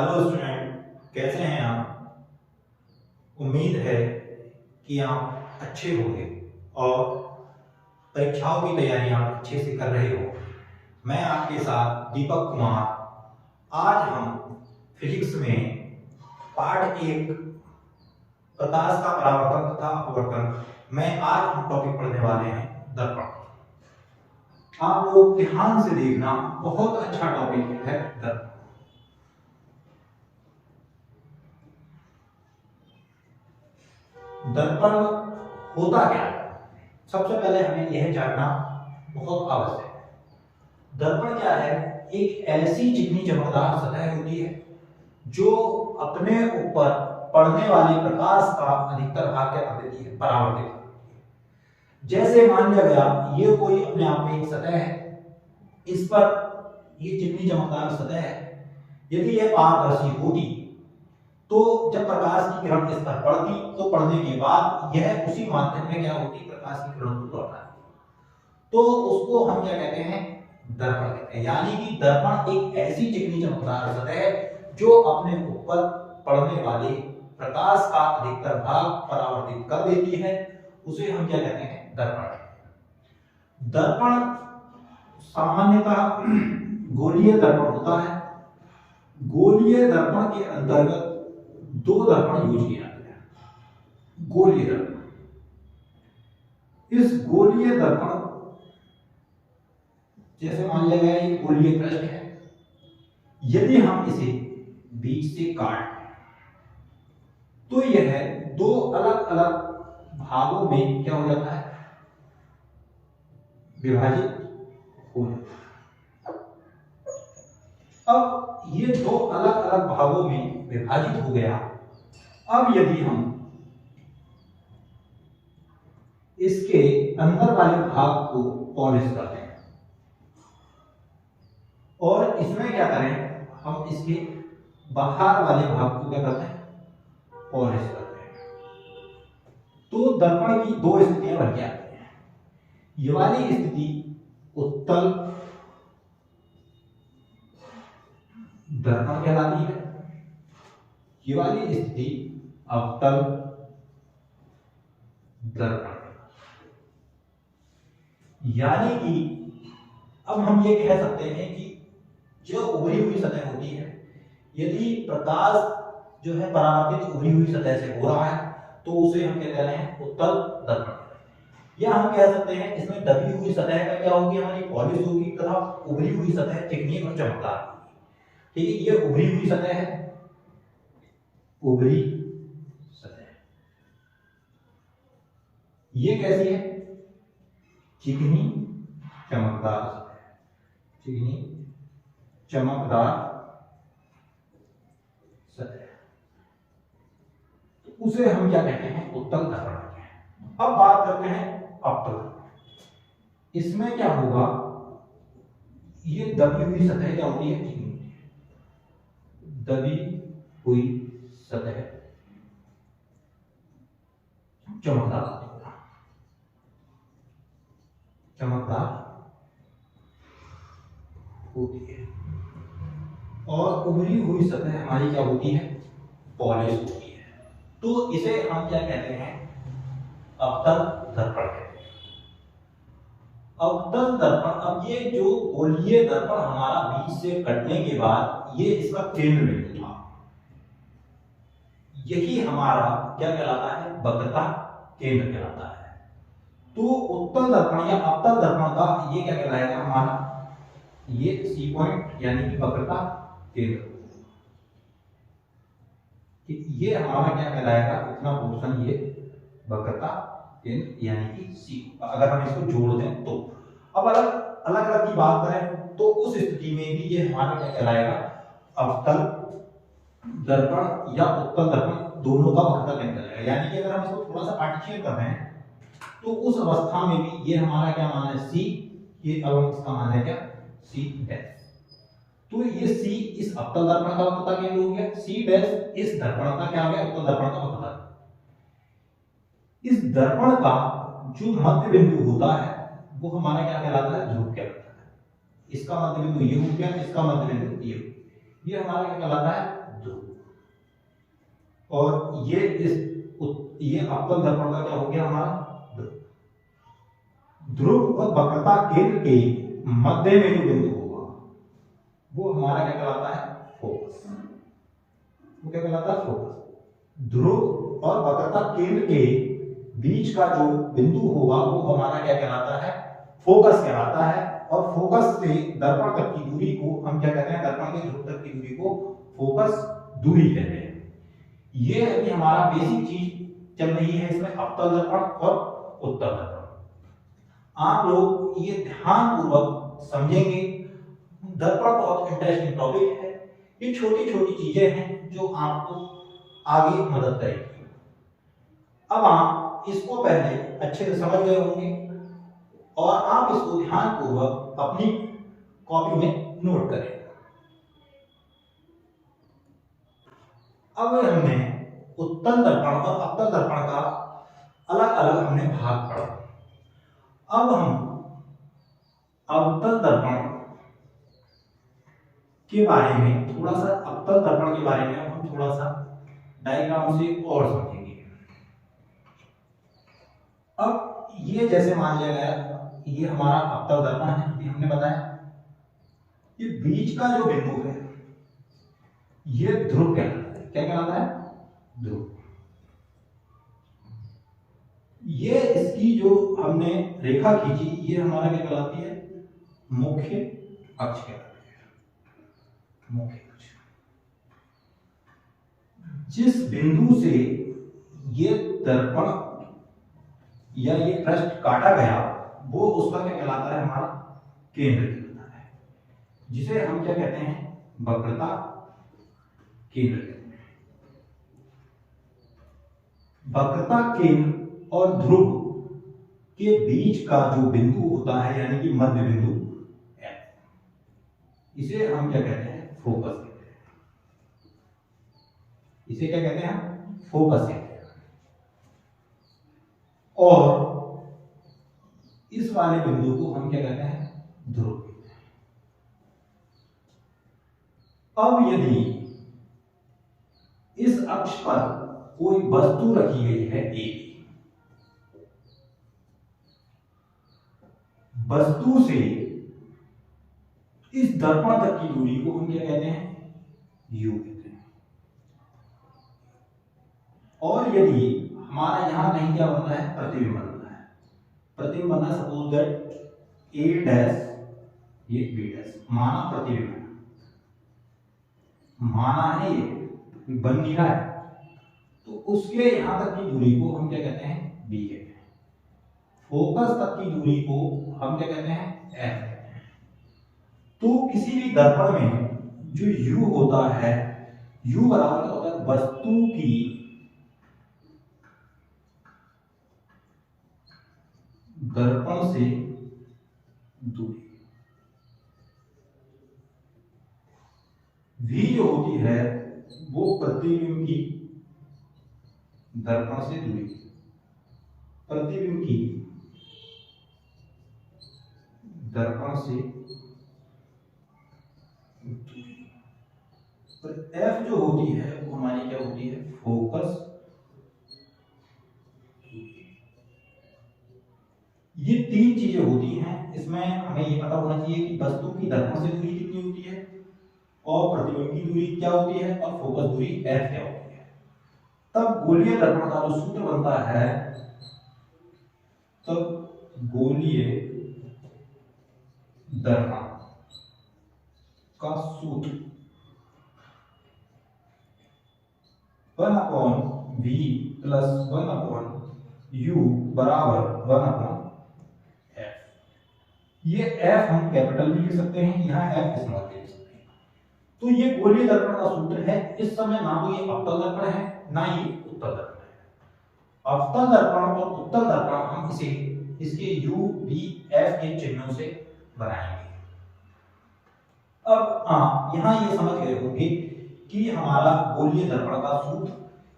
Hello student, कैसे हैं आप। उम्मीद है कि आप अच्छे होंगे और परीक्षाओं की तैयारी आप अच्छे से कर रहे हो। मैं आपके साथ दीपक कुमार। आज हम फिजिक्स में पार्ट 1 प्रकाश का परावर्तन तथा अपवर्तन में आज हम टॉपिक पढ़ने वाले हैं दर्पण। आप लोग ध्यान से देखना, बहुत अच्छा टॉपिक है दर्पण। दर्पण होता क्या है, सबसे पहले हमें यह जानना बहुत आवश्यक है। दर्पण क्या है? एक ऐसी चिकनी चमकदार सतह होती है जो अपने ऊपर पड़ने वाले प्रकाश का अधिकतर भाग क्या कर देती है, परावर्तित कर देती है। जैसे मान लिया गया ये कोई अपने आप में एक सतह है, इस पर ये चिकनी चमकदार सतह है। यदि यह पारदर्शी होती तो जब प्रकाश की किरण इस पर पड़ती तो पड़ने के बाद यह उसी माध्यम में क्या होती, प्रकाश की किरण को लौटाती। तो उसको हम क्या कहते हैं, दर्पण कहते हैं। यानी कि दर्पण एक ऐसी चिकनी चमकदार सतह है जो अपने ऊपर पड़ने वाले प्रकाश का अधिकतर भाग परावर्तित कर देती है, उसे हम क्या कहते हैं, दर्पण। दर्पण सामान्यतः गोलीय दर्पण होता है। गोलीय दर्पण के अंतर्गत दो दर्पण यूज किए जाते हैं। गोलीय दर्पण, इस गोलीय दर्पण जैसे मान लिया गया ये गोलीय पृष्ठ है, यदि हम इसे बीच से काट तो यह दो अलग अलग भागों में क्या हो जाता है, विभाजित हो जाता है। अब ये दो अलग अलग भागों में विभाजित हो गया। अब यदि हम इसके अंदर वाले भाग को पॉलिश करते हैं और इसमें क्या करें, हम इसके बाहर वाले भाग को क्या करते हैं, पॉलिश करते हैं, तो दर्पण की दो स्थितियां बन के आती हैं। ये वाली स्थिति उत्तल दर्पण कहलाती है, ये वाली स्थिति अवतल दर्पण। यानी कि अब हम ये कह सकते हैं कि जो उभरी हुई सतह होती है, यदि प्रकाश जो है परावर्तित उभरी हुई सतह से हो रहा है तो उसे हम क्या कह रहे हैं, उत्तल दर्पण। या हम कह सकते हैं इसमें दबी हुई सतह का क्या होगी, हमारी पॉलिश होगी, तथा उभरी हुई सतह चिकनी और चमकदार। ठीक है, ये उभरी हुई सतह है, उभरी सतह। ये कैसी है, चिकनी चमकदार सतह, चिकनी चमकदार सतह। तो उसे हम क्या कहते हैं, उत्तल दर्पण कहते हैं। अब बात करते हैं अवतल। इसमें क्या होगा, ये दबी हुई सतह क्या होती है, चिकनी, दबी हुई सतह चमकदार, चमकदार होती है। और उभरी हुई सतह हमारी क्या होती है, पॉलिश होती है। तो इसे हम क्या कहते हैं, अवतल दर्पण कहते हैं। अवतल दर्पण, अब ये जो गोलीय दर्पण हमारा बीच से कटने के बाद ये इसका केंद्र बिंदु था, यही हमारा क्या कहलाता है, वक्रता केंद्र कहलाता है। तो उत्तल दर्पण या अवतल दर्पण का ये क्या कहलाएगा, हमारा ये सी पॉइंट यानी कि वक्रता केंद्र। ये हमारा क्या कहलाएगा, इतना पोर्शन ये वक्रता केंद्र यानी कि सी। अगर हम इसको जोड़ दें तो अब अलग अलग की बात करें तो उस स्थिति में भी ये हमारा क्या कहलाएगा, अवतल दर्पण या उत्तल दर्पण, दोनों का वक्रता केंद्र कहलाएगा। यानी कि अगर हम इसको थोड़ा सा पार्टीशन कर रहे हैं तो उस अवस्था में भी ये हमारा क्या मान है, सी। ये अब हम इसका मान है क्या, सी डैश। तो ये सी इस अवतल दर्पण का वक्रता केंद्र हो गया, सी डैश इस दर्पण का क्या हो गया, उत्तल दर्पण का वक्रता। इस दर्पण का जो मध्य बिंदु होता है वो हमारा क्या कहलाता है, ध्रुव कहलाता है। इसका मध्य बिंदु ये हो गया, इसका मध्य बिंदु ये हो गया। ये हमारा क्या कहलाता है, ध्रुव। और ये अवतल दर्पण का क्या हो गया हमारा, ध्रुव। ध्रुव और वक्रता केंद्र के मध्य में जो बिंदु होगा वो हमारा क्या कहलाता है, फोकस। वो क्या कहलाता है, फोकस। ध्रुव और वक्रता केंद्र के बीच का जो बिंदु होगा वो हमारा क्या कहलाता है, फोकस कहलाता है। और फोकस से दर्पण तक की दूरी को हम क्या कहते हैं, दर्पण के ध्रुव तक की दूरी को फोकस दूरी कहते हैं। ये अभी हमारा बेसिक चीज चल रही है इसमें, अवतल दर्पण और उत्तल दर्पण। आप लोग ये ध्यानपूर्वक समझेंगे। दर्पण बहुत इंटरेस्टिंग टॉपिक है। ये छोटी छोटी चीजें हैं जो आपको आगे मदद करेगी। अब आप इसको पहले अच्छे से समझ गए होंगे और आप इसको ध्यानपूर्वक अपनी कॉपी में नोट करें। अब हमने उत्तल दर्पण और अवतल दर्पण का अलग अलग हमने भाग पढ़ा। अब हम अवतल दर्पण के बारे में थोड़ा सा, अवतल दर्पण के बारे में हम थोड़ा सा डायग्राम से और समझेंगे। अब ये जैसे मान लिया गया ये हमारा अवतल दर्पण है, अभी हमने बताया। ये बीच का जो बिंदु है ये ध्रुव कहलाता है। क्या कहलाता है, ध्रुव। ये इसकी जो हमने रेखा खींची ये हमारा क्या कहलाती है, मुख्य अक्ष कहलाती है, मुख्य अक्ष। जिस बिंदु से ये दर्पण या ये पृष्ठ काटा गया वो उसका क्या कहलाता है, हमारा केंद्र कहलाता है, जिसे हम क्या कहते हैं, वक्रता केंद्र कहते हैं। वक्रता केंद्र और ध्रुव के बीच का जो बिंदु होता है यानी कि मध्य बिंदु F, इसे हम क्या कहते हैं, फोकस कहते हैं। इसे क्या कहते हैं, फोकस कहते हैं। और इस वाले बिंदु को हम क्या कहते हैं, ध्रुव कहते हैं। अब यदि इस अक्ष पर कोई वस्तु रखी गई है ए, वस्तु से इस दर्पण तक की दूरी को हम क्या कहते हैं, u कहते हैं। और यदि हमारा यहां कहीं क्या बनता है, प्रतिबिंब बनता है। प्रतिबिंब बनना, सपोज दैट ए डैश ये बी डैश, माना प्रतिबिंब है, माना है ये बन नहीं रहा है, तो उसके यहां तक की दूरी को हम क्या कहते हैं, बी कहते हैं। फोकस तक की दूरी को हम क्या कहते हैं, एफ कहते हैं। तो किसी भी दर्पण में जो u होता है, u बराबर क्या होता है, वस्तु की दर्पण से दूरी। v जो होती है वो प्रतिबिंब की दर्पण से दूरी, प्रतिबिंब की दर्पण से दूरी। और f जो होती है वो हमारी क्या होती है, फोकस। ये तीन चीजें होती हैं इसमें। हमें ये पता होना चाहिए कि वस्तु की दर्पण से दूरी कितनी होती है और प्रतिबिंब की दूरी क्या होती है और फोकस दूरी f क्या होती है। तब गोलीय दर्पण का जो सूत्र बनता है, तब गोलीय दर्पण का सूत्र 1/v प्लस 1/u बराबर 1/f। ये f हम कैपिटल भी लिख सकते हैं, यहाँ f स्मॉल भी लिख सकते हैं। तो ये गोलीय दर्पण का सूत्र है। इस समय ना तो ये अवतल दर्पण है ना ही उत्तल दर्पण है। अवतल दर्पण और उत्तल दर्पण हम इसे इसके u v f के चिन्हों से बनाएंगे। अब यहाँ ये समझ गए होंगे कि हमारा गोलीय दर्पण का सूत्र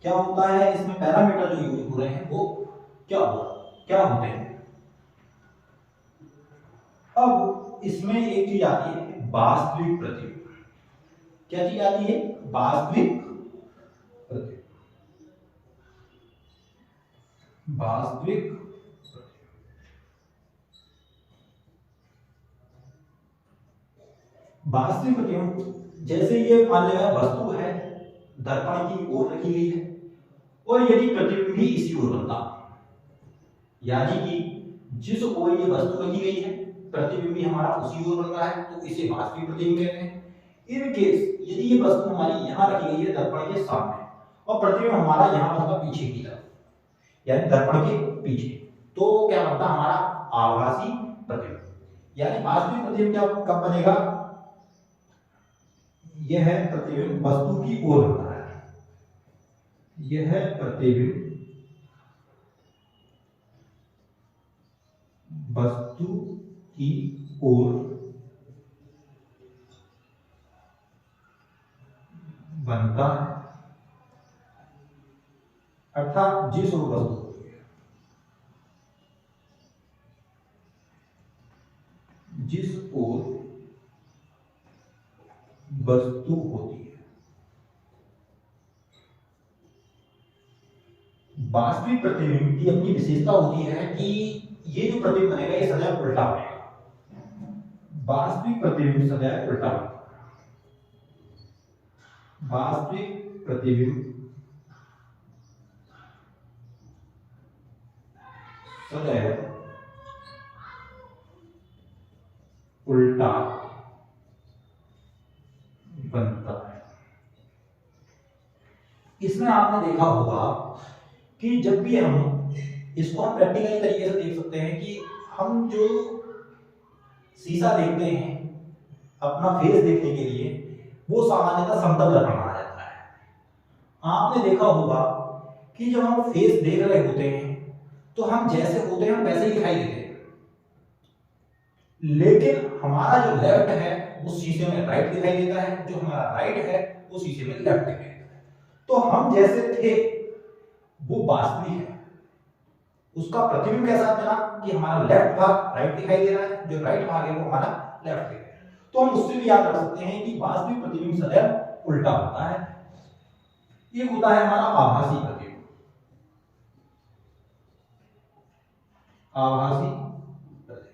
क्या होता है। इसमें पैरामीटर जो यूज हो रहे हैं वो क्या होते हैं। अब इसमें एक चीज आती है वास्तविक प्रतिबिंब। क्या चीज आती है? वास्तविक प्रतिबिंब। वास्तविक वास्तविक प्रतिबिंब जैसे ये मान लिया वस्तु है, दर्पण की ओर रखी गई है और यदि प्रतिबिंब भी इसी ओर बनता, यानी कि जिस ओर ये वस्तु रखी गई है प्रतिबिंब भी हमारा उसी ओर बन रहा है, तो इसे वास्तविक प्रतिबिंब कहते हैं। इन केस यदि ये वस्तु हमारी यहां रखी गई है दर्पण के सामने और प्रतिबिंब हमारा यहां बनता पीछे की तरफ, यानी दर्पण के पीछे, तो क्या बनता हमारा? आभासी प्रतिबिंब। यानी वास्तविक प्रतिबिंब क्या कब बनेगा? यह प्रतिबिंब वस्तु की ओर बनता है, यह प्रतिबिंब वस्तु की ओर बनता है, अर्थात जिस ओर वस्तु होती है, जिस ओर वस्तु होती है। वास्तविक प्रतिबिंब की अपनी विशेषता होती है कि ये जो प्रतिबिंब बनेगा ये सदैव उल्टा बनेगा। वास्तविक प्रतिबिंब सदैव उल्टा बनेगा। वास्तविक प्रतिबिंब सदैव उल्टा बनता है। इसमें आपने देखा होगा कि जब भी हम इसको हम प्रैक्टिकली तरीके से देख सकते हैं कि हम जो शीशा देखते हैं अपना फेस देखने के लिए, वो सामान्यतः समतल दर्पण माना जाता है। आपने देखा होगा कि जब हम फेस देख रहे होते हैं तो हम जैसे होते हैं हम वैसे ही दिखाई देते हैं, लेकिन हमारा जो लेफ्ट है वो शीशे में राइट दिखाई देता है, जो हमारा राइट है वो शीशे में लेफ्ट दिखाई देता है। तो हम जैसे थे वो वास्तविक है, उसका प्रतिबिंब कैसा बना कि हमारा लेफ्ट भाग राइट दिखाई दे रहा है, जो राइट भाग है वो हमारा लेफ्ट दिखाई दे रहा है। तो हम उससे भी याद रख सकते हैं कि वास्तविक प्रतिबिंब सदैव उल्टा होता है। ये होता है हमारा आभासी प्रतिबिंब। आभासी प्रतिबिंब,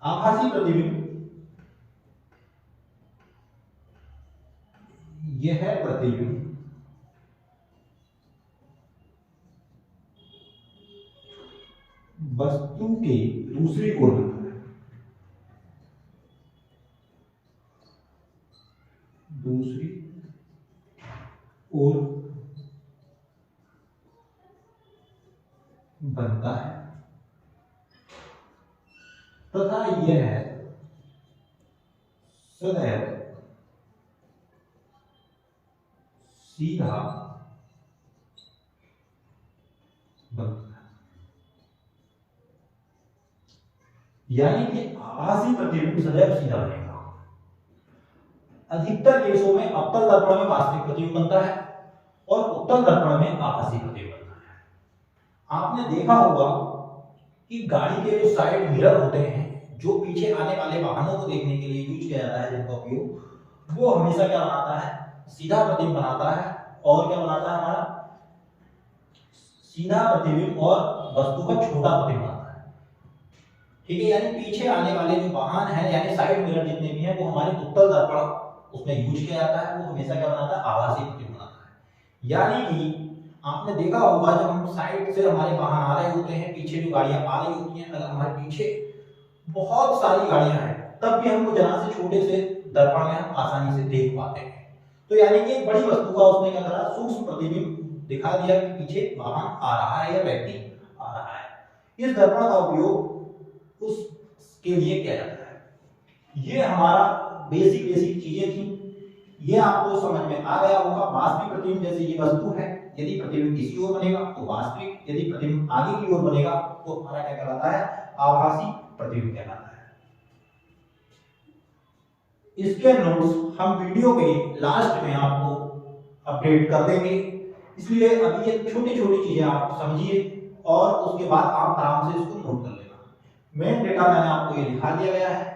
आभासी प्रतिबिंब यह प्रतिबिंब वस्तु के दूसरी ओर बनता है, दूसरी ओर बनता है तथा यह सदैव सीधा बनता है। यानी कि आभासी प्रतिबिंब सदैव सीधा बनेगा। अधिकतर केसों में अवतल दर्पण में वास्तविक प्रतिबिंब बनता है और उत्तल दर्पण में आभासी प्रतिबिंब बनता है। आपने देखा होगा कि गाड़ी के जो साइड मिरर होते हैं, जो पीछे आने वाले वाहनों को देखने के लिए यूज किया जाता है, जिनका उपयोग, वो हमेशा क्या बनाता है? सीधा प्रतिबिंब बनाता है। और क्या बनाता है? हमारा सीधा प्रतिबिंब और वस्तु का छोटा प्रतिबिंब बनाता है। ठीक है, यानी पीछे आने वाले जो वाहन है, यानी साइड मिरर जितने भी हैं, वो हमारे उत्तल दर्पण उसमें यूज किया जाता है, वो हमेशा क्या बनाता है? आभासी प्रतिबिंब बनाता है। यानी कि आपने देखा होगा जब हम साइड से हमारे वाहन आ रहे होते हैं, पीछे जो गाड़ियां आ रही होती हैं, अगर हमारे पीछे बहुत सारी गाड़ियां हैं, तब भी हमको जरा से छोटे से दर्पण में हम आसानी से देख पाते हैं। तो यानी कि एक बड़ी वस्तु का उसने क्या करा? सूक्ष्म प्रतिबिंब दिखा दिया कि पीछे वाहन आ रहा है या व्यक्ति आ रहा है। इस दर्पण का उपयोग उसके लिए किया जाता है। ये हमारा बेसिक चीजें थी, ये आपको समझ में आ गया होगा। वास्तविक प्रतिबिंब जैसे ये वस्तु है, यदि प्रतिबिंब इसी ओर बनेगा तो वास्तविक, यदि प्रतिबिंब आगे की ओर बनेगा तो हमारा क्या कहलाता है? आभासी प्रतिबिंब कहलाता है। इसके नोट्स हम वीडियो के लास्ट में आपको अपडेट कर देंगे, इसलिए अभी ये छोटी छोटी चीजें आप समझिए और उसके बाद आप आराम से इसको नोट कर लेना। मेन डेटा मैंने आपको ये दिखा दिया गया है।